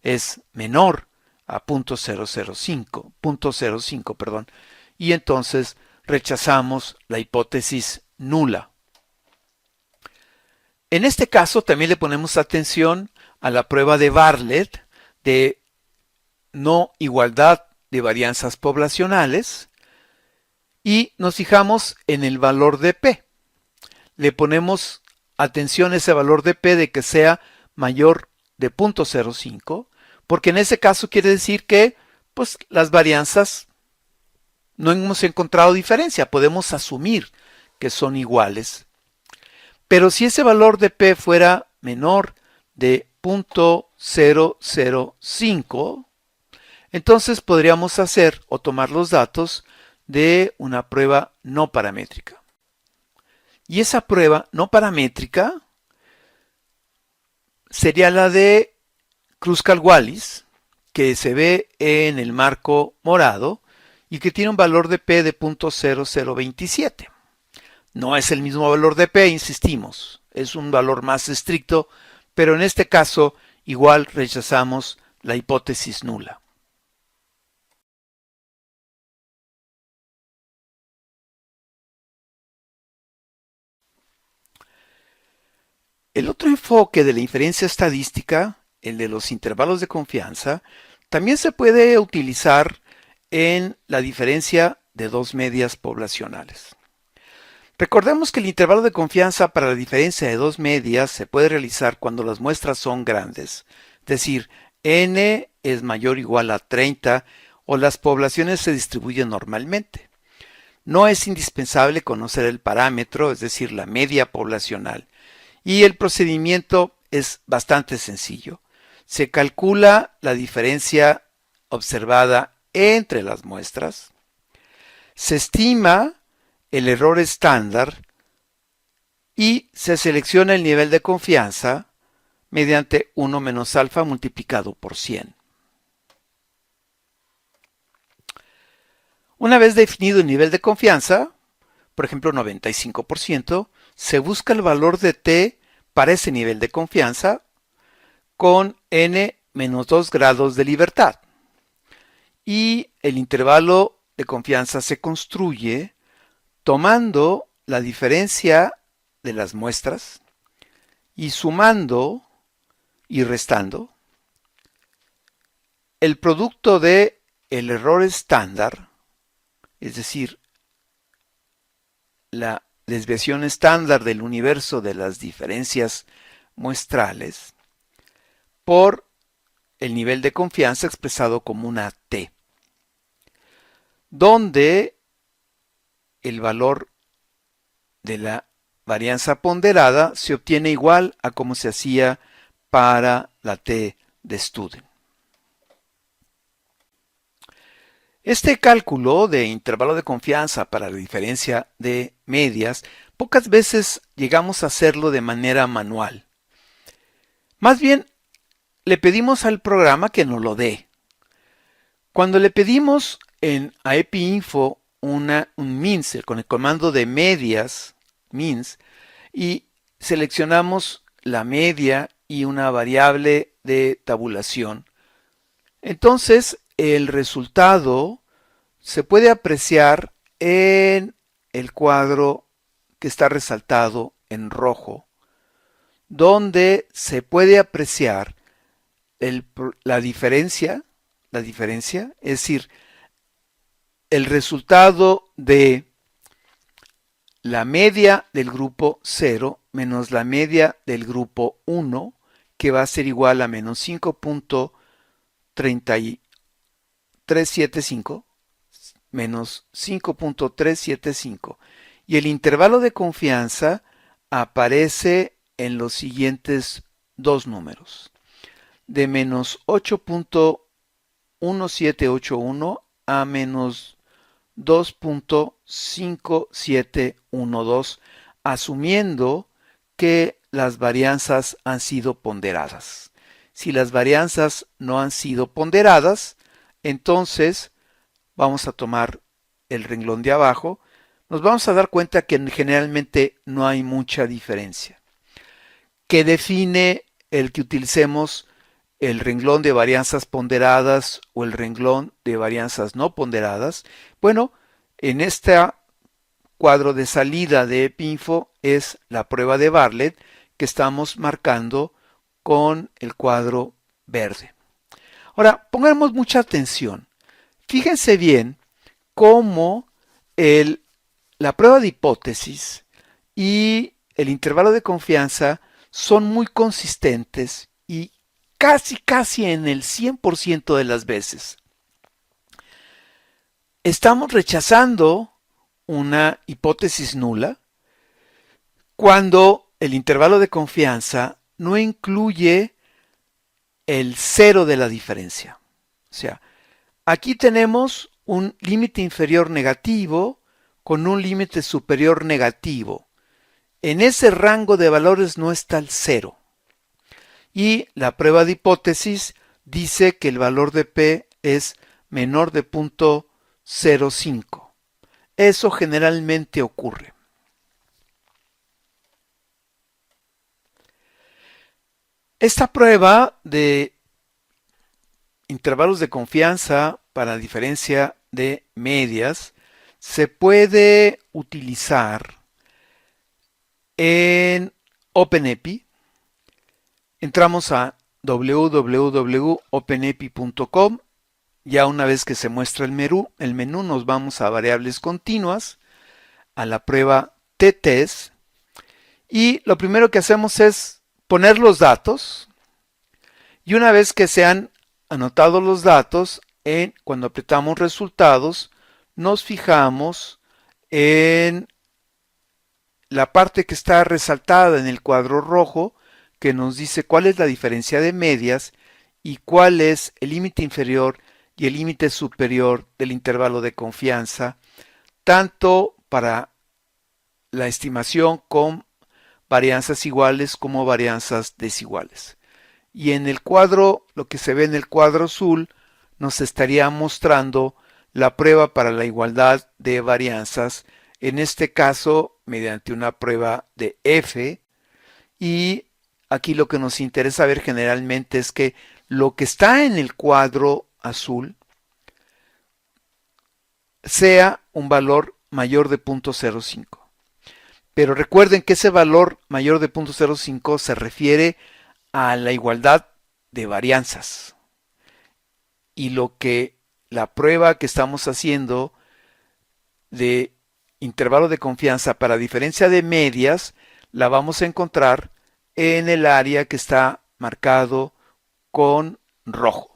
es menor a 0.05, perdón, y entonces rechazamos la hipótesis nula. En este caso también le ponemos atención a la prueba de Bartlett de no igualdad de varianzas poblacionales y nos fijamos en el valor de P. Le ponemos atención a ese valor de P de que sea mayor de 0.05, porque en ese caso quiere decir que pues, las varianzas no hemos encontrado diferencia, podemos asumir que son iguales. Pero si ese valor de P fuera menor de 0.005, entonces podríamos hacer o tomar los datos de una prueba no paramétrica. Y esa prueba no paramétrica sería la de Kruskal-Wallis, que se ve en el marco morado y que tiene un valor de P de 0.0027. No es el mismo valor de P, insistimos, es un valor más estricto, pero en este caso igual rechazamos la hipótesis nula. El otro enfoque de la inferencia estadística, el de los intervalos de confianza, también se puede utilizar en la diferencia de dos medias poblacionales. Recordemos que el intervalo de confianza para la diferencia de dos medias se puede realizar cuando las muestras son grandes, es decir, n es mayor o igual a 30 o las poblaciones se distribuyen normalmente. No es indispensable conocer el parámetro, es decir, la media poblacional, y el procedimiento es bastante sencillo. Se calcula la diferencia observada entre las muestras, se estima el error estándar y se selecciona el nivel de confianza mediante 1 menos alfa multiplicado por 100. Una vez definido el nivel de confianza, por ejemplo 95%, se busca el valor de t para ese nivel de confianza con n menos 2 grados de libertad. Y el intervalo de confianza se construye tomando la diferencia de las muestras y sumando y restando el producto de el error estándar, es decir, la desviación estándar del universo de las diferencias muestrales, por el nivel de confianza expresado como una t, donde el valor de la varianza ponderada se obtiene igual a como se hacía para la t de Student. Este cálculo de intervalo de confianza para la diferencia de medias, pocas veces llegamos a hacerlo de manera manual. Más bien, le pedimos al programa que nos lo dé. Cuando le pedimos a EpiInfo un means con el comando de medias, means, y seleccionamos la media y una variable de tabulación, entonces el resultado se puede apreciar en el cuadro que está resaltado en rojo, donde se puede apreciar la diferencia, la diferencia, es decir, el resultado de la media del grupo 0 menos la media del grupo 1, que va a ser igual a menos 5.375 menos 5.375. Y el intervalo de confianza aparece en los siguientes dos números. De menos 8.1781 a menos 2.5712, asumiendo que las varianzas han sido ponderadas. Si las varianzas no han sido ponderadas, entonces vamos a tomar el renglón de abajo. Nos vamos a dar cuenta que generalmente no hay mucha diferencia. ¿Qué define el que utilicemos el renglón de varianzas ponderadas o el renglón de varianzas no ponderadas? Bueno, en este cuadro de salida de EPINFO es la prueba de Bartlett que estamos marcando con el cuadro verde. Ahora, pongamos mucha atención. Fíjense bien cómo la prueba de hipótesis y el intervalo de confianza son muy consistentes y casi en el 100% de las veces estamos rechazando una hipótesis nula cuando el intervalo de confianza no incluye el cero de la diferencia. O sea, aquí tenemos un límite inferior negativo con un límite superior negativo. En ese rango de valores no está el cero. Y la prueba de hipótesis dice que el valor de P es menor de 0.05. Eso generalmente ocurre. Esta prueba de intervalos de confianza para diferencia de medias se puede utilizar en OpenEPI. Entramos a www.openepi.com. Ya una vez que se muestra el menú nos vamos a variables continuas, a la prueba t-test, y lo primero que hacemos es poner los datos, y una vez que se han anotado los datos, cuando apretamos resultados, nos fijamos en la parte que está resaltada en el cuadro rojo, que nos dice cuál es la diferencia de medias y cuál es el límite inferior y el límite superior del intervalo de confianza, tanto para la estimación con varianzas iguales como varianzas desiguales. Y en el cuadro, lo que se ve en el cuadro azul, nos estaría mostrando la prueba para la igualdad de varianzas, en este caso mediante una prueba de F, y aquí lo que nos interesa ver generalmente es que lo que está en el cuadro azul sea un valor mayor de 0.05. Pero recuerden que ese valor mayor de 0.05 se refiere a la igualdad de varianzas. Y lo que la prueba que estamos haciendo de intervalo de confianza para diferencia de medias la vamos a encontrar en el área que está marcado con rojo.